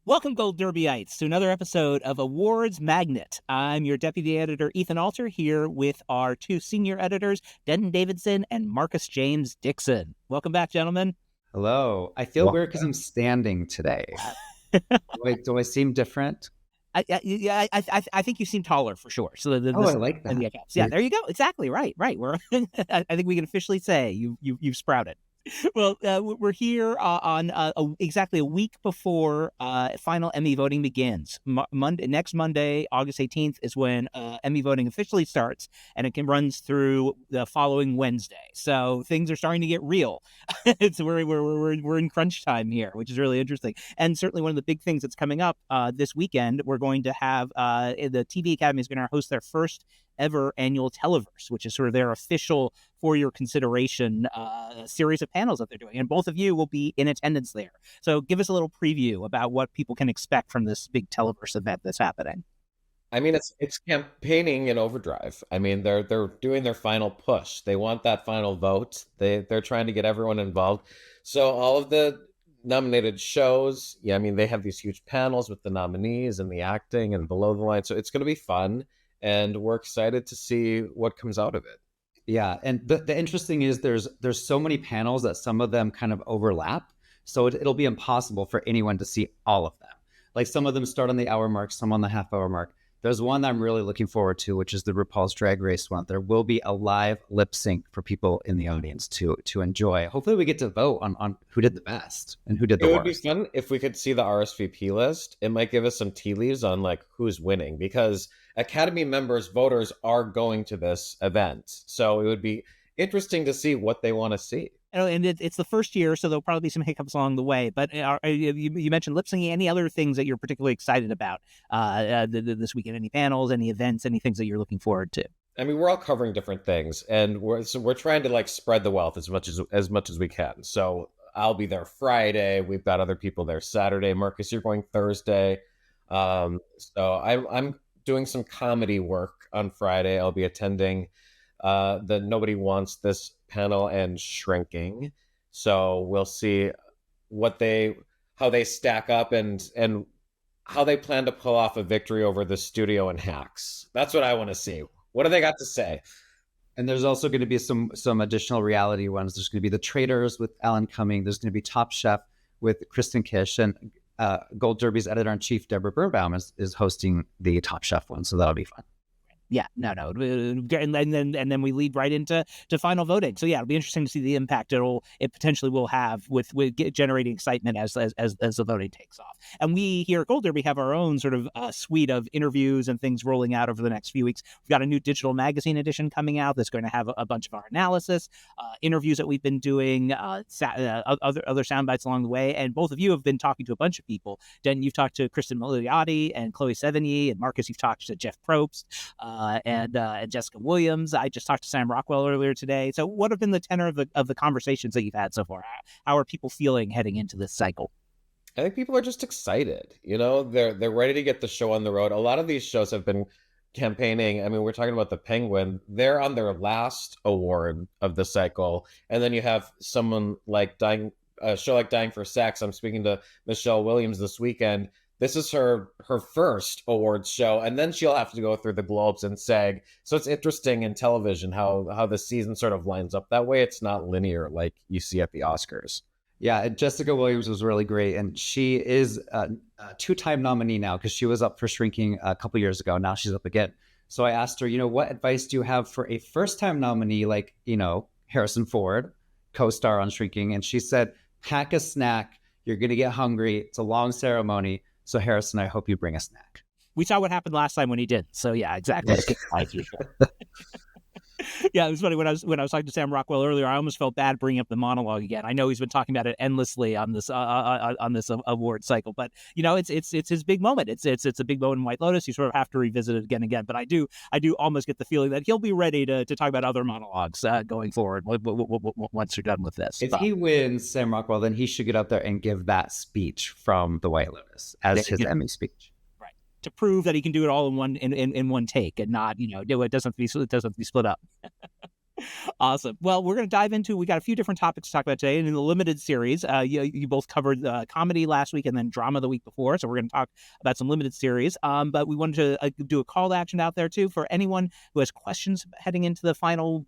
Welcome, Gold Derbyites, to another episode of Awards Magnet. I'm your deputy editor, Ethan Alter, here with our two senior editors, Denton Davidson and Marcus James Dixon. Welcome back, gentlemen. Hello. I feel weird because I'm standing today. Do I seem different? I think you seem taller for sure. So I like that. Yeah, there you go. Exactly right. We're I think we can officially say you've sprouted. Well, we're here on exactly a week before final Emmy voting begins. Next Monday, August 18th, is when Emmy voting officially starts, and it runs through the following Wednesday. So things are starting to get real. We're in crunch time here, which is really interesting. And certainly one of the big things that's coming up this weekend, we're going to have the TV Academy is going to host their first ever annual Televerse, which is sort of their official for your consideration series of panels that they're doing. And both of you will be in attendance there. So give us a little preview about what people can expect from this big Televerse event that's happening. I mean, it's campaigning in overdrive. I mean, they're doing their final push. They want that final vote. They're trying to get everyone involved. So all of the nominated shows, I mean, they have these huge panels with the nominees and the acting and below the line. So it's going to be fun. And we're excited to see what comes out of it. Yeah, and the interesting is there's so many panels that some of them kind of overlap. So it'll be impossible for anyone to see all of them. Like some of them start on the hour mark, some on the half hour mark. There's one that I'm really looking forward to, which is the RuPaul's Drag Race one. There will be a live lip sync for people in the audience to enjoy. Hopefully we get to vote on who did the best and who did the worst. It would be fun if we could see the RSVP list. It might give us some tea leaves on like who's winning, because Academy members, voters are going to this event. So it would be interesting to see what they want to see. And it's the first year, so there'll probably be some hiccups along the way. But you mentioned lip syncing. Any other things that you're particularly excited about this weekend? Any panels, any events, any things that you're looking forward to? I mean, we're all covering different things, and we're trying to like spread the wealth as much as we can. So I'll be there Friday. We've got other people there Saturday. Marcus, you're going Thursday. So I'm doing some comedy work on Friday. I'll be attending the Nobody Wants This panel and Shrinking. So we'll see how they stack up and how they plan to pull off a victory over the studio and Hacks. That's what I want to see. What do they got to say? And there's also going to be some additional reality ones. There's going to be The Traitors with Alan Cumming. There's going to be Top Chef with Kristen Kish, and Gold Derby's editor-in-chief Deborah Birnbaum is hosting the Top Chef one, so that'll be fun. Yeah, no, and then we lead right into final voting. So yeah, it'll be interesting to see the impact it potentially will have with generating excitement as the voting takes off. And we here at Gold Derby have our own sort of suite of interviews and things rolling out over the next few weeks. We've got a new digital magazine edition coming out that's going to have a bunch of our analysis, interviews that we've been doing, other sound bites along the way. And both of you have been talking to a bunch of people. Denton, you've talked to Kristen Milioti and Chloe Sevigny, and Marcus, you've talked to Jeff Probst. And Jessica Williams. I just talked to Sam Rockwell earlier today. So what have been the tenor of the conversations that you've had so far? How are people feeling heading into this cycle? I think people are just excited. They're ready to get the show on the road. A lot of these shows have been campaigning. I mean, we're talking about the Penguin. They're on their last award of the cycle. And then you have someone like a show like Dying for Sex. I'm speaking to Michelle Williams this weekend. This is her first awards show, and then she'll have to go through the Globes and SAG. So it's interesting in television how the season sort of lines up that way. It's not linear like you see at the Oscars. Yeah, and Jessica Williams was really great, and she is a two-time nominee now because she was up for Shrinking a couple years ago. Now she's up again. So I asked her, what advice do you have for a first-time nominee like, Harrison Ford, co-star on Shrinking? And she said, pack a snack. You're going to get hungry. It's a long ceremony. So Harrison, I hope you bring a snack. We saw what happened last time when he did. So yeah, exactly. Yeah, it was funny when I was talking to Sam Rockwell earlier. I almost felt bad bringing up the monologue again. I know he's been talking about it endlessly on this award cycle, but it's his big moment. It's a big moment in White Lotus. You sort of have to revisit it again. But I do almost get the feeling that he'll be ready to talk about other monologues going forward once you're done with this. If he wins, Sam Rockwell, then he should get up there and give that speech from the White Lotus as his Emmy speech. To prove that he can do it all in one take and not, it doesn't have to be split up. Awesome. Well, we're going to dive into, we got a few different topics to talk about today. And in the limited series, you both covered comedy last week and then drama the week before. So we're going to talk about some limited series. But we wanted to do a call to action out there too for anyone who has questions heading into the final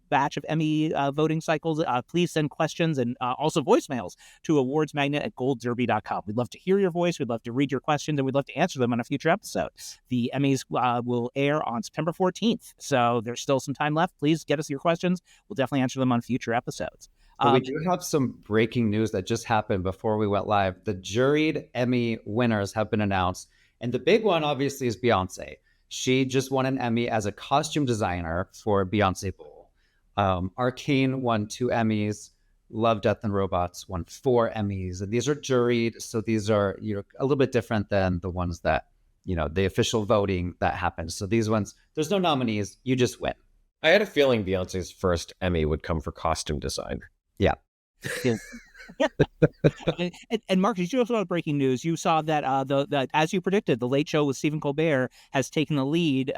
batch of Emmy voting cycles. Please send questions and also voicemails to awardsmagnet@goldderby.com. We'd love to hear your voice. We'd love to read your questions, and we'd love to answer them on a future episode. The Emmys will air on September 14th. So there's still some time left. Please get us your questions. We'll definitely answer them on future episodes. But we do have some breaking news that just happened before we went live. The juried Emmy winners have been announced. And the big one, obviously, is Beyonce. She just won an Emmy as a costume designer for Beyonce Bowl. Arcane won 2 Emmys. Love, Death, and Robots won 4 Emmys. And these are juried. So these are a little bit different than the ones that, the official voting that happens. So these ones, there's no nominees. You just win. I had a feeling Beyonce's first Emmy would come for costume design. Yeah. and Marcus, you also saw breaking news. You saw that as you predicted, The Late Show with Stephen Colbert has taken the lead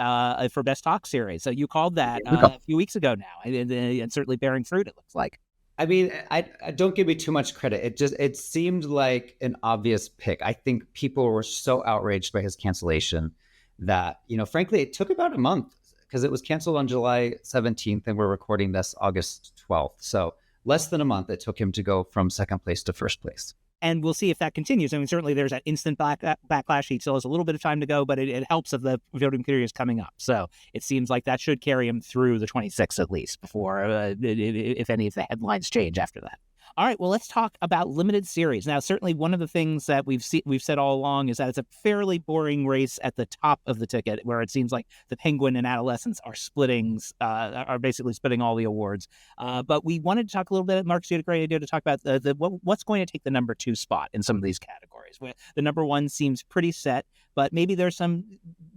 for Best Talk Series. So you called that a few weeks ago now, and certainly bearing fruit, it looks like. I mean, I don't give me too much credit. It seemed like an obvious pick. I think people were so outraged by his cancellation that, frankly, it took about a month because it was canceled on July 17th and we're recording this August 12th. So less than a month it took him to go from second place to first place. And we'll see if that continues. I mean, certainly there's that instant backlash. He still has a little bit of time to go, but it helps that the voting period is coming up. So it seems like that should carry him through the 26th at least before, if any of the headlines change after that. All right, well, let's talk about limited series. Now, certainly one of the things that we've said all along is that it's a fairly boring race at the top of the ticket, where it seems like the Penguin and Adolescents are basically splitting all the awards. But we wanted to talk a little bit. Marcus, you had a great idea to talk about what's going to take the number 2 spot in some of these categories. The number 1 seems pretty set, but maybe there's some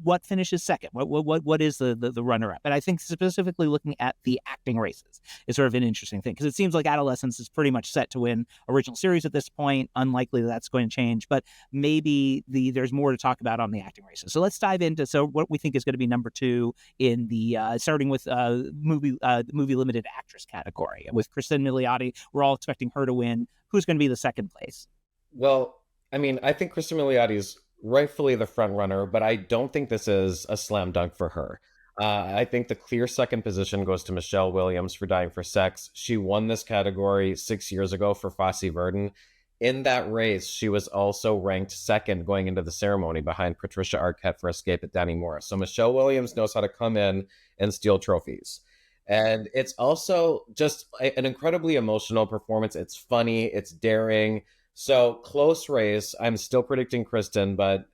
what finishes second. What is the runner-up? And I think specifically looking at the acting races is sort of an interesting thing, because it seems like Adolescents is pretty much set to win original series at this point. Unlikely that's going to change, but maybe there's more to talk about on the acting races. So let's dive into what we think is going to be number 2 in the starting with movie limited actress category with Kristen Milioti. We're all expecting her to win. Who's going to be the second place? Well, I mean, I think Kristen Milioti is rightfully the front runner, but I don't think this is a slam dunk for her. I think the clear second position goes to Michelle Williams for Dying for Sex. She won this category 6 years ago for Fosse Verdon. In that race, she was also ranked second going into the ceremony behind Patricia Arquette for Escape at Danny Morris. So Michelle Williams knows how to come in and steal trophies. And it's also just an incredibly emotional performance. It's funny, it's daring. So close race. I'm still predicting Kristen, but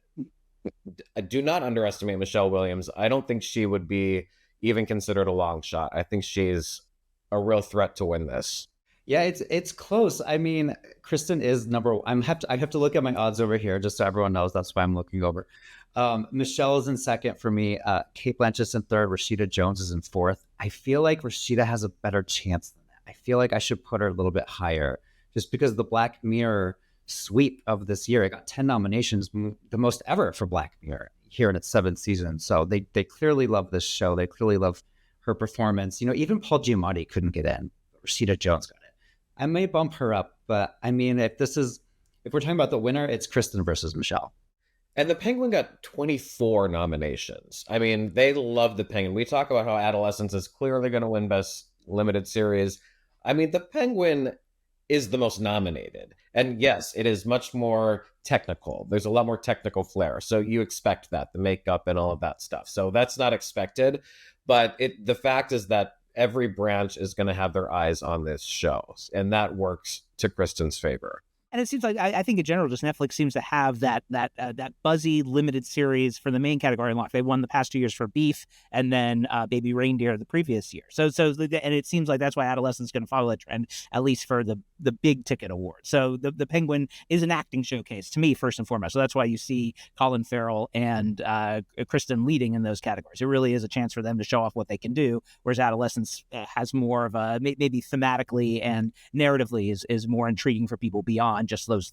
do not underestimate Michelle Williams. I don't think she would be even considered a long shot. I think she's a real threat to win this. Yeah, it's close. I mean, Kristen is number one. I have to look at my odds over here just so everyone knows. That's why I'm looking over. Michelle is in second for me. Cate Blanchett's in third. Rashida Jones is in fourth. I feel like Rashida has a better chance than that. I feel like I should put her a little bit higher just because the Black Mirror sweep of this year, it got 10 nominations, the most ever for Black Mirror here in its 7th season. So they clearly love this show. They clearly love her performance. Even Paul Giamatti couldn't get in. Rashida Jones got it. I may bump her up, but I mean, if we're talking about the winner, it's Kristen versus Michelle. And the Penguin got 24 nominations. I mean, they love the Penguin. We talk about how Adolescents is clearly going to win Best Limited Series. I mean, the Penguin is the most nominated. And yes, it is much more technical. There's a lot more technical flair. So you expect that, the makeup and all of that stuff. So that's not expected. But the fact is that every branch is going to have their eyes on this show. And that works to Kristen's favor. And it seems like, I think in general, just Netflix seems to have that buzzy limited series for the main category unlocked. They won the past 2 years for Beef and then Baby Reindeer the previous year. So and it seems like that's why Adolescents is going to follow that trend, at least for the big ticket award. So the Penguin is an acting showcase to me, first and foremost. So that's why you see Colin Farrell and Kristen leading in those categories. It really is a chance for them to show off what they can do, whereas Adolescents has more of a, maybe thematically and narratively is more intriguing for people beyond just those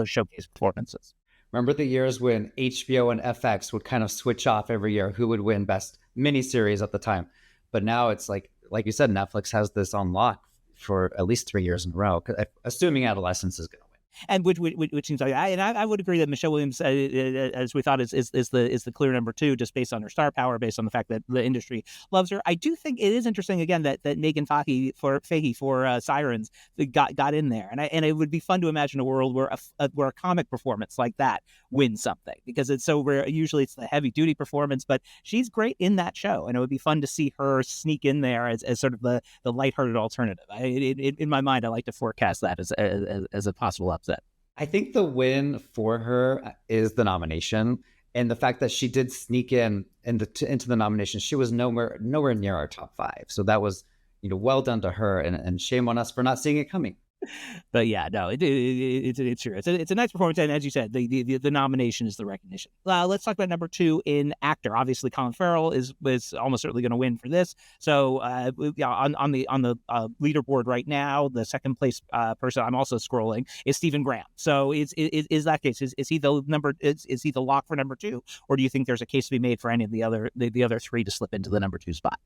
showcase performances. Remember the years when HBO and FX would kind of switch off every year who would win Best Miniseries at the time, but now it's like like you said, Netflix has this on lock for at least 3 years in a row, assuming Adolescence is going to win. And which seems like I would agree that Michelle Williams, as we thought, is the clear number two, just based on her star power, based on the fact that the industry loves her. I do think it is interesting again that Megan Fahey for Sirens got in there, and it would be fun to imagine a world where a comic performance like that wins something, because it's so rare. Usually it's the heavy duty performance, but she's great in that show, and it would be fun to see her sneak in there as sort of the lighthearted alternative. In my mind, I like to forecast that as a possible upset. I think the win for her is the nomination, and the fact that she did sneak into the nomination. She was nowhere near our top five, so that was well done to her, and shame on us for not seeing it coming. But yeah, no, it's true. It's a nice performance, and as you said, the nomination is the recognition. Let's talk about number two in actor. Obviously, Colin Farrell is almost certainly going to win for this. So, on the leaderboard right now, the second place person I'm also scrolling is Stephen Graham. So, is that case? Is he is he the lock for number two, or do you think there's a case to be made for any of the other three to slip into the number two spot?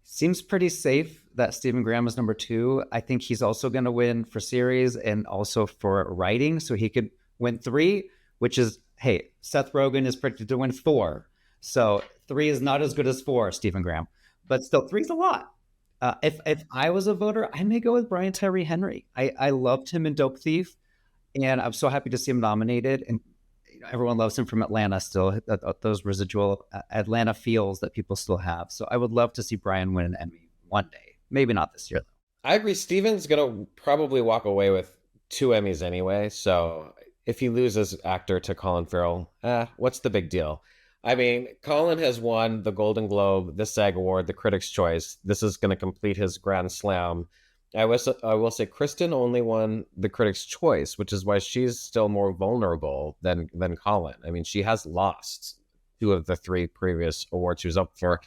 Seems pretty safe that Stephen Graham is number two. I think he's also going to win for series and also for writing. So he could win three, which is, hey, Seth Rogen is predicted to win four. So three is not as good as four, Stephen Graham. But still, three's a lot. If I was a voter, I may go with Brian Tyree Henry. I loved him in Dope Thief, and I'm so happy to see him nominated. And everyone loves him from Atlanta still, those residual Atlanta feels that people still have. So I would love to see Brian win an Emmy one day. Maybe not this year, though. I agree. Steven's going to probably walk away with 2 Emmys anyway. So if he loses actor to Colin Farrell, what's the big deal? I mean, Colin has won the Golden Globe, the SAG Award, the Critics' Choice. This is going to complete his grand slam. I will say Kristen only won the Critics' Choice, which is why she's still more vulnerable than Colin. I mean, she has lost 2 of the 3 previous awards she was up for.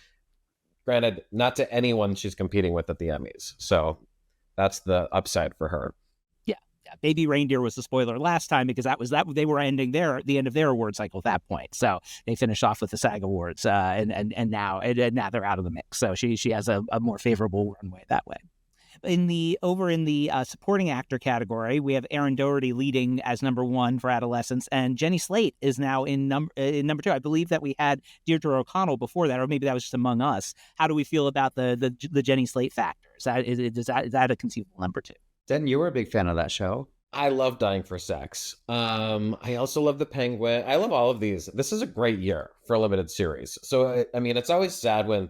Granted, not to anyone she's competing with at the Emmys. So that's the upside for her. Yeah. Baby Reindeer was the spoiler last time, because that they were ending the end of their award cycle at that point. So they finished off with the SAG Awards, and now they're out of the mix. So she has a more favorable runway that way. In the supporting actor category, we have Aaron Doherty leading as number 1 for Adolescence, and Jenny Slate is now in number 2. I believe that we had Deirdre O'Connell before that, or maybe that was just Among Us. How do we feel about the Jenny Slate factor? Is that a conceivable number 2? Den, you were a big fan of that show. I love Dying for Sex. I also love The Penguin. I love all of these. This is a great year for a limited series. So I mean, it's always sad when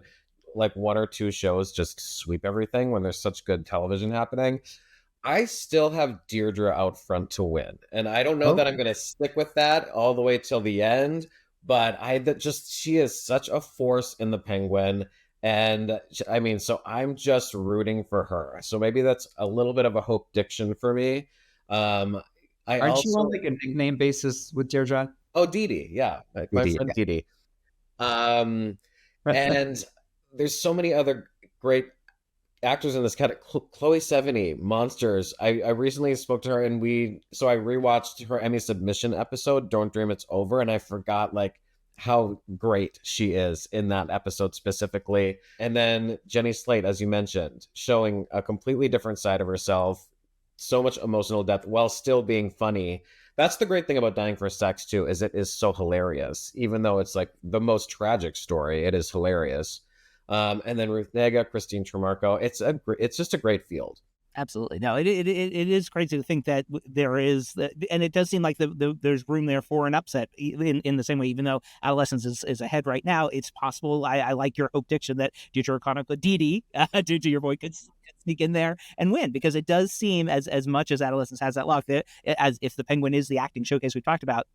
like 1 or 2 shows just sweep everything when there's such good television happening. I still have Deirdre out front to win. And I don't know that I'm going to stick with that all the way till the end, but she is such a force in The Penguin. And I mean, so I'm just rooting for her. So maybe that's a little bit of a Hope Diction for me. Aren't you on like a nickname basis with Deirdre? Oh, Dee Dee. Yeah. My friend Dee Dee. And there's so many other great actors in this category. Chloe Sevigny, Monsters. I recently spoke to her, and I rewatched her Emmy submission episode, Don't Dream It's Over, and I forgot like how great she is in that episode specifically. And then Jenny Slate, as you mentioned, showing a completely different side of herself, so much emotional depth while still being funny. That's the great thing about Dying for Sex too, is it is so hilarious. Even though it's like the most tragic story, it is hilarious. And then Ruth Negga, Christine Tremarco. It's just a great field. Absolutely. No, it is crazy to think that there is, and it does seem like there's room there for an upset in the same way, even though Adolescence is ahead right now. It's possible. I like your Hope Diction that Deirdre O'Connell, Dee Dee, due to your voice, could sneak in there and win, because it does seem as much as Adolescence has that luck, that as if The Penguin is the acting showcase we talked about,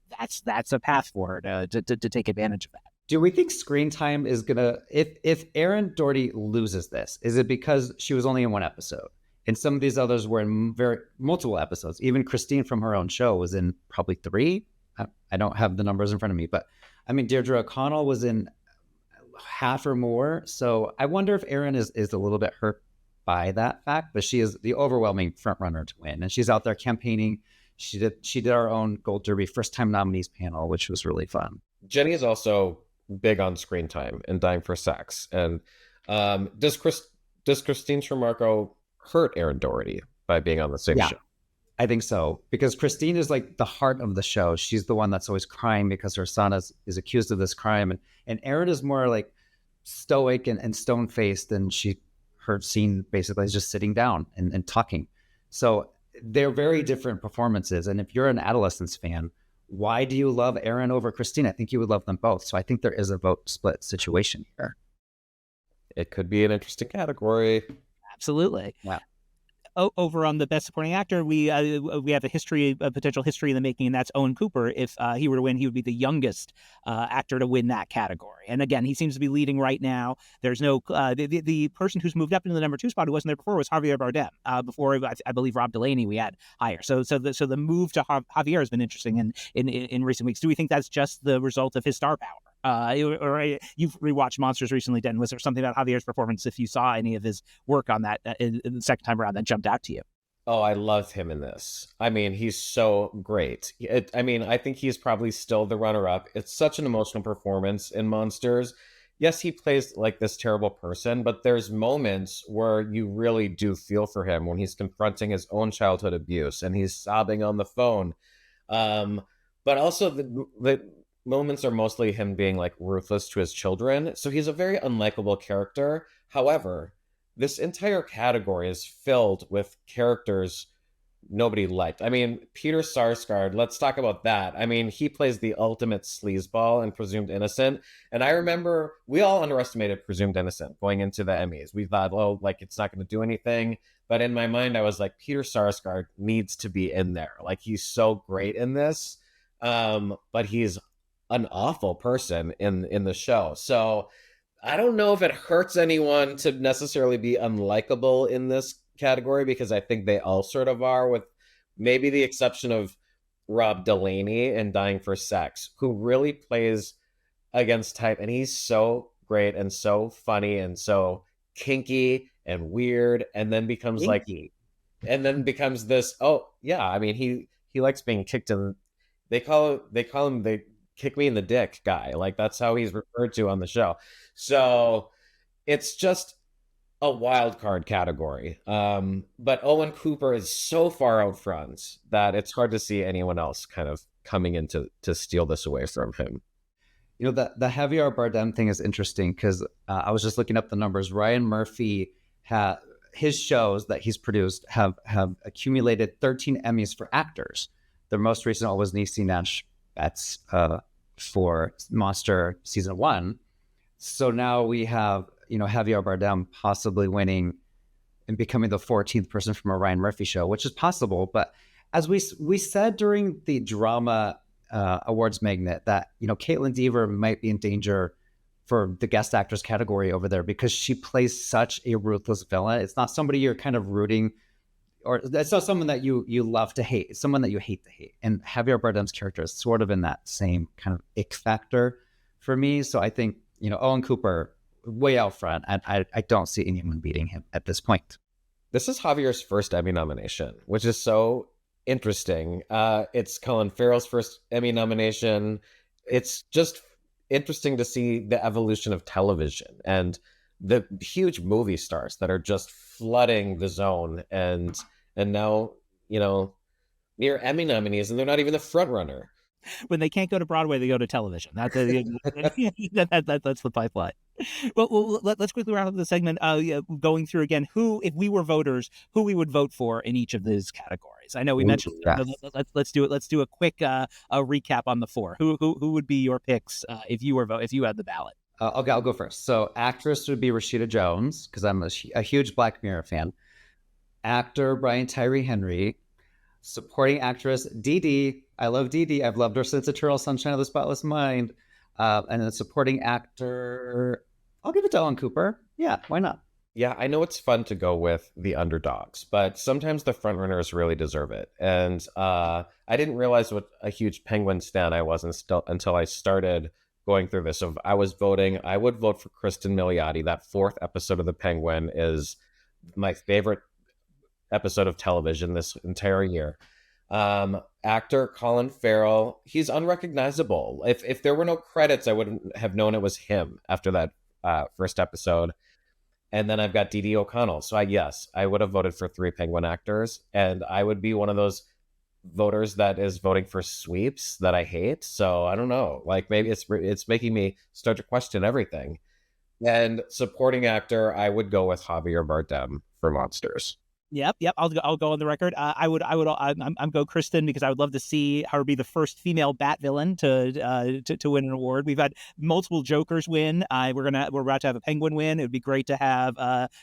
that's a path for her to take advantage of that. Do we think screen time is gonna, if Aaron Doherty loses this, is it because she was only in 1 episode? And some of these others were in multiple episodes. Even Christine from her own show was in probably 3. I don't have the numbers in front of me, but I mean, Deirdre O'Connell was in half or more. So I wonder if Aaron is a little bit hurt by that fact, but she is the overwhelming front runner to win. And she's out there campaigning. She did our own Gold Derby first time nominees panel, which was really fun. Jenny is also big on screen time and Dying for Sex. And does does Christine Tremarco hurt Aaron Doherty by being on the same Yeah, show? I think so, because Christine is like the heart of the show. She's the one that's always crying because her son is accused of this crime, and Erin is more like stoic and stone faced, and her scene basically is just sitting down and talking. So they're very different performances. And if you're an Adolescence fan, why do you love Erin over Christine? I think you would love them both. So I think there is a vote split situation here. It could be an interesting category. Absolutely. Wow. Over on the best supporting actor, we have a potential history in the making, and that's Owen Cooper. If he were to win, he would be the youngest actor to win that category. And again, he seems to be leading right now. There's no the person who's moved up into the number 2 spot who wasn't there before was Javier Bardem. Before I believe Rob Delaney we had higher. So the move to Javier has been interesting in recent weeks. Do we think that's just the result of his star power? Or you've rewatched Monsters recently, Denton. Was there something about Javier's performance, if you saw any of his work on that in the second time around, that jumped out to you? Oh, I love him in this. I mean, he's so great. I think he's probably still the runner-up. It's such an emotional performance in Monsters. Yes, he plays like this terrible person, but there's moments where you really do feel for him when he's confronting his own childhood abuse and he's sobbing on the phone. But also the moments are mostly him being like ruthless to his children. So he's a very unlikable character. However, this entire category is filled with characters nobody liked. I mean, Peter Sarsgaard, let's talk about that. I mean, he plays the ultimate sleazeball in Presumed Innocent. And I remember we all underestimated Presumed Innocent going into the Emmys. We thought, oh, like it's not going to do anything. But in my mind, I was like, Peter Sarsgaard needs to be in there. Like, he's so great in this. But he's an awful person in the show. So I don't know if it hurts anyone to necessarily be unlikable in this category, because I think they all sort of are, with maybe the exception of Rob Delaney in Dying for Sex, who really plays against type, and he's so great and so funny and so kinky and weird, and then becomes this, oh yeah, I mean, he likes being kicked in. They call him the kick me in the dick guy. Like, that's how he's referred to on the show. So it's just a wild card category. But Owen Cooper is so far out front that it's hard to see anyone else kind of coming in to steal this away from him. You know, the Javier Bardem thing is interesting because I was just looking up the numbers. Ryan Murphy his shows that he's produced have accumulated 13 Emmys for actors. The most recent was Niecy Nash. That's for Monster season 1. So now we have, Javier Bardem possibly winning and becoming the 14th person from a Ryan Murphy show, which is possible. But as we said during the drama awards magnet that, Caitlin Dever might be in danger for the guest actress category over there because she plays such a ruthless villain. It's not somebody you're kind of rooting, or it's not someone that you love to hate. It's someone that you hate to hate. And Javier Bardem's character is sort of in that same kind of ick factor for me. So I think, Owen Cooper way out front, and I don't see anyone beating him at this point. This is Javier's first Emmy nomination, which is so interesting. It's Colin Farrell's first Emmy nomination. It's just interesting to see the evolution of television and the huge movie stars that are just flooding the zone, and now, near Emmy nominees, and they're not even the front runner. When they can't go to Broadway, they go to television. That's the pipeline. Well, let's quickly wrap up the segment. Going through again, if we were voters, who we would vote for in each of these categories. I know we mentioned. Let's do it. Let's do a quick recap on the 4. Who would be your picks if you had the ballot? I'll go first. So actress would be Rashida Jones, because I'm a huge Black Mirror fan. Actor Brian Tyree Henry. Supporting actress Dee Dee. I love Dee Dee. I've loved her since Eternal Sunshine of the Spotless Mind. And then supporting actor, I'll give it to Owen Cooper. Yeah, why not? Yeah, I know it's fun to go with the underdogs, but sometimes the frontrunners really deserve it. And I didn't realize what a huge Penguin stan I was until I started going through this. So if I was voting, I would vote for Kristen Milioti. That 4th episode of The Penguin is my favorite episode of television this entire year. Actor Colin Farrell, he's unrecognizable. If there were no credits, I wouldn't have known it was him after that first episode. And then I've got Dee O'Connell. So yes, I would have voted for 3 Penguin actors, and I would be one of those voters that is voting for sweeps that I hate. So I don't know. Like maybe it's making me start to question everything. And supporting actor, I would go with Javier Bardem for Monsters. Yep. I'll go on the record. I'm go Kristen, because I would love to see her be the first female Bat villain to win an award. We've had multiple Jokers win. We're about to have a Penguin win. It would be great to have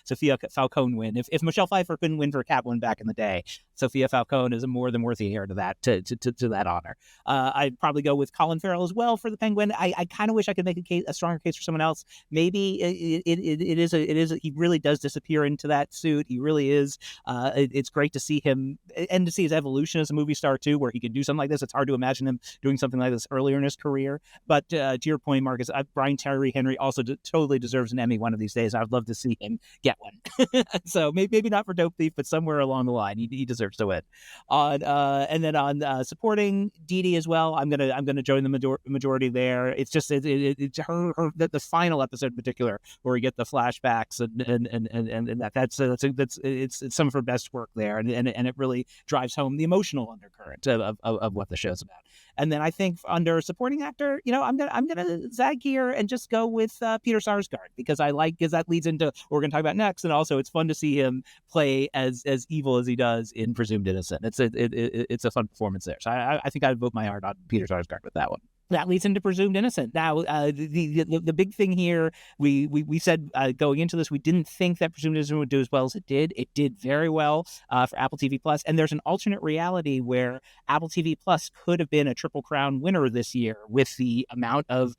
Sophia Falcone win. If Michelle Pfeiffer couldn't win for Catwoman back in the day, Sophia Falcone is a more than worthy heir to that honor. I'd probably go with Colin Farrell as well for the Penguin. I kind of wish I could make a stronger case for someone else. Maybe it is he really does disappear into that suit. He really is. It's great to see him and to see his evolution as a movie star too, where he could do something like this. It's hard to imagine him doing something like this earlier in his career. But to your point, Marcus, Brian Tyree Henry also totally deserves an Emmy one of these days. I'd love to see him get one. So maybe not for Dope Thief, but somewhere along the line, he deserves to win. And then on supporting Dee as well, I'm gonna join the majority there. It's just it's her the final episode in particular where we get the flashbacks and that's it's some of her best work there, and it really drives home the emotional undercurrent of what the show's about. And then I think under supporting actor, I'm gonna zag here and just go with Peter Sarsgaard, because that leads into what we're gonna talk about next, and also it's fun to see him play as evil as he does in Presumed Innocent. It's a fun performance there. So I think I'd vote my heart on Peter Sarsgaard with that one. That leads into Presumed Innocent. Now, the big thing here, we said going into this, we didn't think that Presumed Innocent would do as well as it did. It did very well for Apple TV Plus, and there's an alternate reality where Apple TV Plus could have been a Triple Crown winner this year with the amount of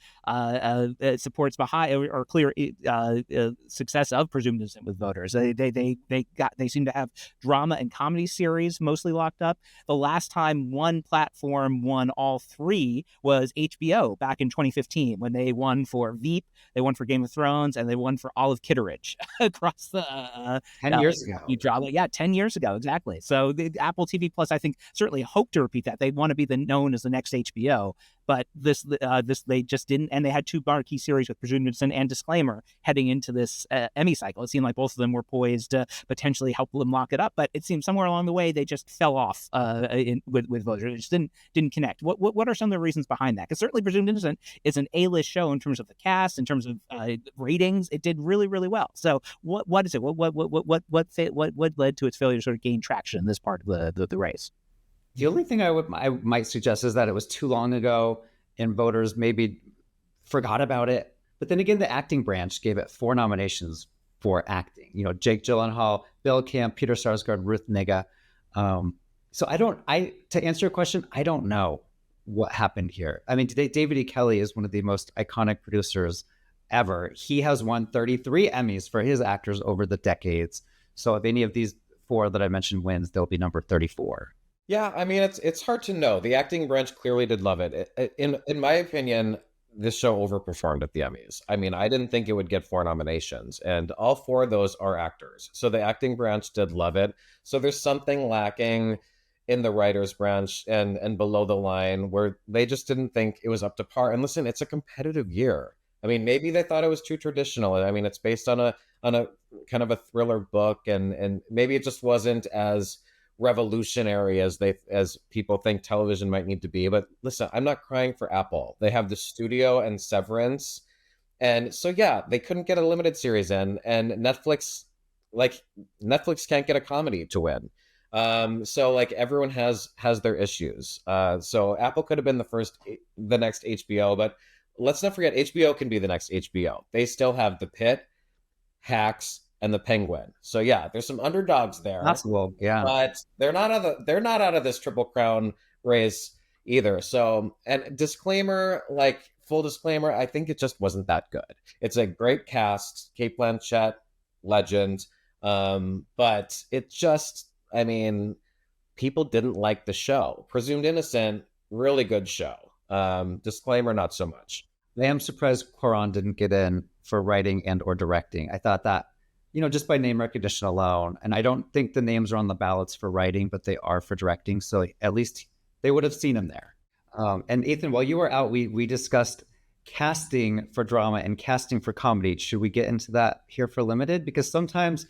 supports behind or clear success of Presumed Innocent with voters. They seem to have drama and comedy series mostly locked up. The last time one platform won all three was HBO back in 2015, when they won for Veep, they won for Game of Thrones, and they won for Olive Kitteridge across the 10 years ago. Drama. Yeah, 10 years ago, exactly. So the Apple TV Plus, I think, certainly hope to repeat that. They want to be known as the next HBO. But this they just didn't, and they had 2 marquee series with Presumed Innocent and Disclaimer heading into this Emmy cycle. It seemed like both of them were poised to potentially help them lock it up, but it seemed somewhere along the way they just fell off with voters. It just didn't connect. What are some of the reasons behind that? Because certainly Presumed Innocent is an A-list show in terms of the cast, in terms of ratings. It did really, really well. So what is it? What led to its failure to sort of gain traction in this part of the race? The only thing I might suggest is that it was too long ago and voters maybe forgot about it. But then again, the acting branch gave it 4 nominations for acting. Jake Gyllenhaal, Bill Camp, Peter Sarsgaard, Ruth Negga. So to answer your question, I don't know what happened here. I mean, David E. Kelley is one of the most iconic producers ever. He has won 33 Emmys for his actors over the decades. So if any of these 4 that I mentioned wins, they'll be number 34. Yeah, I mean, it's hard to know. The acting branch clearly did love it. In my opinion, this show overperformed at the Emmys. I mean, I didn't think it would get 4 nominations, and all 4 of those are actors. So the acting branch did love it. So there's something lacking in the writers branch and below the line where they just didn't think it was up to par. And listen, it's a competitive year. I mean, maybe they thought it was too traditional. I mean, it's based on a kind of a thriller book, and maybe it just wasn't as revolutionary as people think television might need to be. But listen, I'm not crying for Apple. They have the studio and Severance, and so yeah, they couldn't get a limited series in, and Netflix can't get a comedy to win. So like everyone has their issues. So Apple could have been the next HBO, but let's not forget HBO can be the next HBO. They still have The Pitt, Hacks, and The Penguin. So yeah, there's some underdogs there. Possible, yeah. But they're not out of this Triple Crown race either. So, and disclaimer, like full disclaimer, I think it just wasn't that good. It's a great cast, Cate Blanchett, legend. But it just, I mean, people didn't like the show. Presumed Innocent, really good show. Disclaimer, not so much. I am surprised Cuarón didn't get in for writing and or directing. I thought that, just by name recognition alone, and I don't think the names are on the ballots for writing, but they are for directing. So at least they would have seen him there. And Ethan, while you were out, we discussed casting for drama and casting for comedy. Should we get into that here for limited? Because sometimes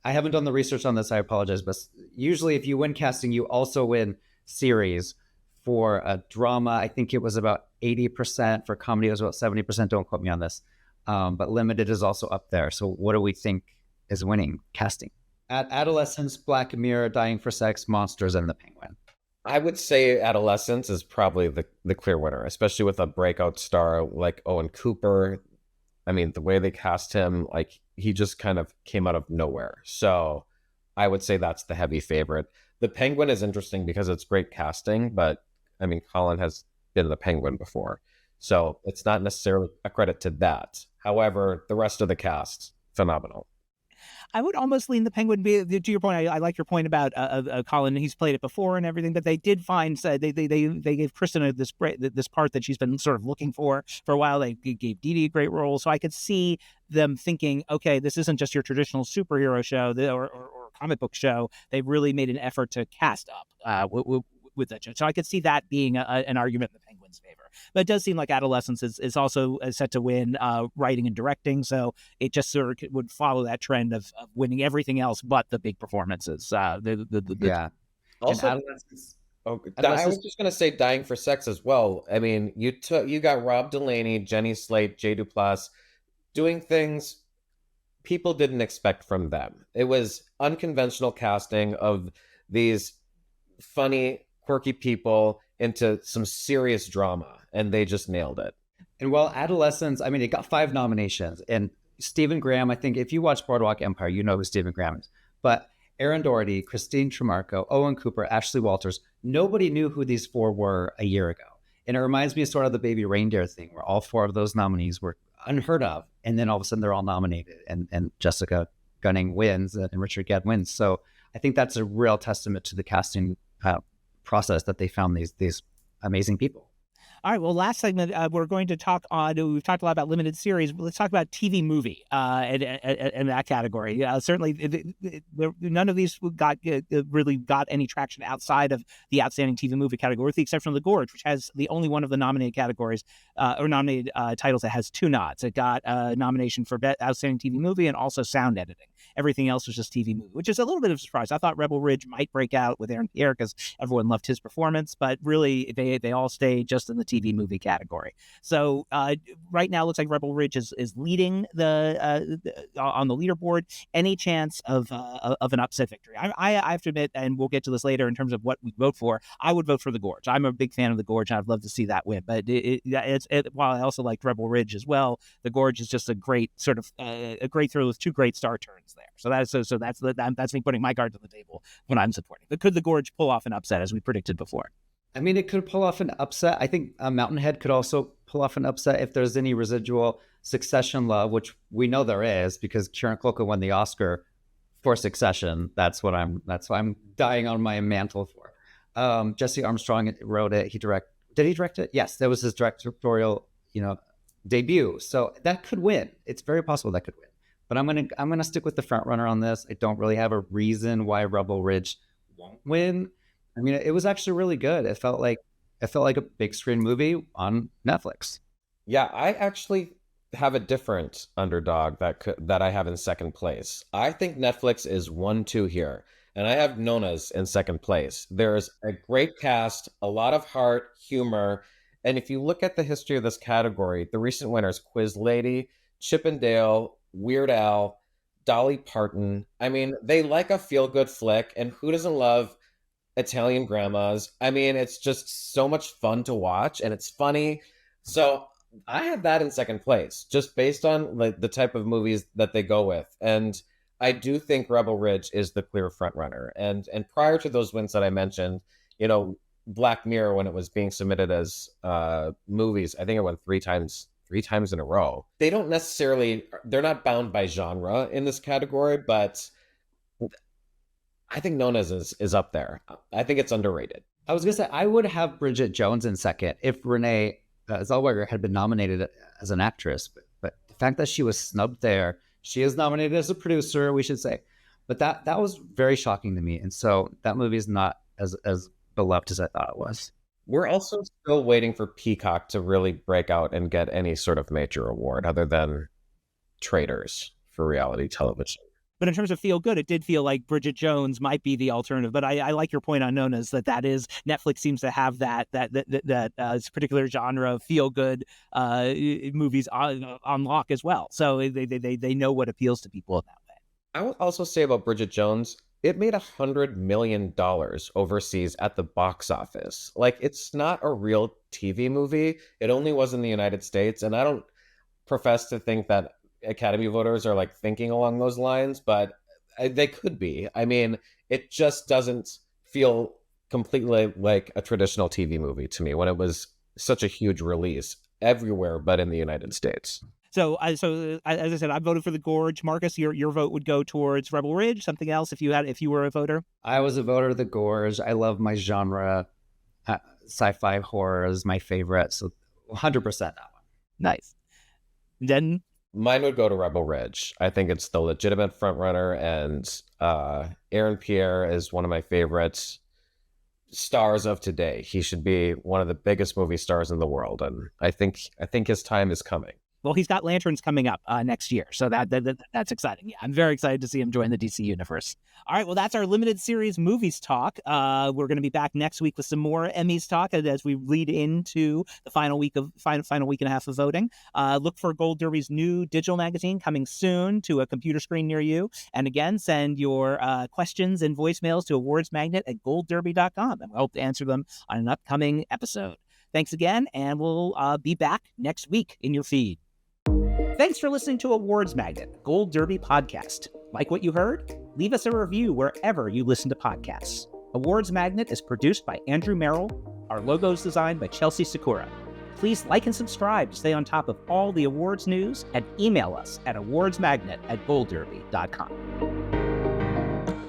I haven't done the research on this. I apologize, but usually if you win casting, you also win series. For a drama, I think it was about 80%. For comedy, it was about 70%. Don't quote me on this. But limited is also up there. So what do we think is winning casting? At Adolescence, Black Mirror, Dying for Sex, Monsters, and The Penguin. I would say Adolescence is probably the clear winner, especially with a breakout star like Owen Cooper. I mean, the way they cast him, like he just kind of came out of nowhere. So I would say that's the heavy favorite. The Penguin is interesting because it's great casting, but I mean, Colin has been the Penguin before. So it's not necessarily a credit to that. However, the rest of the cast, phenomenal. I would almost lean the Penguin. To your point, I like your point about Colin. He's played it before and everything, but they did find they gave Kristen this part that she's been sort of looking for a while. They gave Dee Dee a great role, so I could see them thinking, okay, this isn't just your traditional superhero show or comic book show. They've really made an effort to cast up with that. So I could see that being an argument in the Penguin's favor. But it does seem like Adolescence is also set to win writing and directing. So it just sort of would follow that trend of winning everything else but the big performances. Yeah. Also, Adolescence. I was just going to say Dying for Sex as well. I mean, you got Rob Delaney, Jenny Slate, Jay Duplass doing things people didn't expect from them. It was unconventional casting of these funny, quirky people into some serious drama, and they just nailed it. And while Adolescence, I mean, it got 5 nominations. And Stephen Graham, I think if you watch Boardwalk Empire, you know who Stephen Graham is. But Aaron Doherty, Christine Tremarco, Owen Cooper, Ashley Walters, nobody knew who these 4 were a year ago. And it reminds me of sort of the Baby Reindeer thing, where all 4 of those nominees were unheard of. And then all of a sudden they're all nominated. And Jessica Gunning wins and Richard Gedd wins. So I think that's a real testament to the casting process that they found these amazing people. All right. Well, last segment, we're going to talk on. We've talked a lot about limited series. But let's talk about TV movie in that category. Certainly, none of these really got any traction outside of the outstanding TV movie category, with the exception of The Gorge, which has the only one of the nominated categories or nominated titles that has 2 nods. It got a nomination for outstanding TV movie and also sound editing. Everything else was just TV movie, which is a little bit of a surprise. I thought Rebel Ridge might break out with Aaron Pierre because everyone loved his performance, but really they all stay just in the TV movie category. So right now, it looks like Rebel Ridge is leading on the leaderboard. Any chance of an upset victory? I have to admit, and we'll get to this later in terms of what we vote for. I would vote for The Gorge. I'm a big fan of The Gorge, and I'd love to see that win. But while I also liked Rebel Ridge as well, The Gorge is just a great sort of a great thrill with 2 great star turns there. So that's me putting my cards on the table when I'm supporting. But could The Gorge pull off an upset as we predicted before? I mean, it could pull off an upset. I think Mountainhead could also pull off an upset if there's any residual Succession love, which we know there is because Kieran Culkin won the Oscar for Succession. That's why I'm dying on my mantle for. Jesse Armstrong wrote it. Did he direct it? Yes, that was his directorial, debut. So that could win. It's very possible that could win. But I'm gonna stick with the front runner on this. I don't really have a reason why Rebel Ridge won't win. I mean, it was actually really good. It felt like a big screen movie on Netflix. Yeah, I actually have a different underdog that I have in second place. I think Netflix is 1-2 here, and I have Nona's in second place. There's a great cast, a lot of heart, humor, and if you look at the history of this category, the recent winners: Quiz Lady, Chip and Dale, Weird Al, Dolly Parton. I mean, they like a feel-good flick, and who doesn't love Italian grandmas? I mean, it's just so much fun to watch, and it's funny. So I have that in second place, just based on the type of movies that they go with. And I do think Rebel Ridge is the clear front runner. And prior to those wins that I mentioned, Black Mirror, when it was being submitted as movies, I think it won 3 times in a row. They're not bound by genre in this category, but I think Nona's is up there. I think it's underrated. I was going to say, I would have Bridget Jones in second if Renee Zellweger had been nominated as an actress. But the fact that she was snubbed there, she is nominated as a producer, we should say. But that was very shocking to me. And so that movie is not as beloved as I thought it was. We're also still waiting for Peacock to really break out and get any sort of major award other than Traitors for reality television. But in terms of feel good, it did feel like Bridget Jones might be the alternative. But I like your point on Nona's that is Netflix seems to have that particular genre of feel good movies on lock as well. So they know what appeals to people in that way. I will also say about Bridget Jones, it made $100 million overseas at the box office. Like, it's not a real TV movie. It only was in the United States. And I don't profess to think that Academy voters are like thinking along those lines, but they could be. I mean, it just doesn't feel completely like a traditional TV movie to me when it was such a huge release everywhere but in the United States. So as I said, I voted for The Gorge. Marcus, your vote would go towards Rebel Ridge. Something else if you were a voter? I was a voter of The Gorge. I love my genre. Sci-fi horror is my favorite, so 100% that one. Nice. Then mine would go to Rebel Ridge. I think it's the legitimate frontrunner, and Aaron Pierre is one of my favorite stars of today. He should be one of the biggest movie stars in the world, and I think his time is coming. Well, he's got Lanterns coming up next year, so that's exciting. Yeah, I'm very excited to see him join the DC universe. All right, well, that's our limited series movies talk. We're going to be back next week with some more Emmys talk as we lead into the final week and a half of voting. Look for Gold Derby's new digital magazine coming soon to a computer screen near you. And again, send your questions and voicemails to awardsmagnet@goldderby.com, and we'll hope to answer them on an upcoming episode. Thanks again, and we'll be back next week in your feed. Thanks for listening to Awards Magnet, Gold Derby podcast. Like what you heard? Leave us a review wherever you listen to podcasts. Awards Magnet is produced by Andrew Merrill. Our logo is designed by Chelsea Sakura. Please like and subscribe to stay on top of all the awards news, and email us at awardsmagnet@goldderby.com.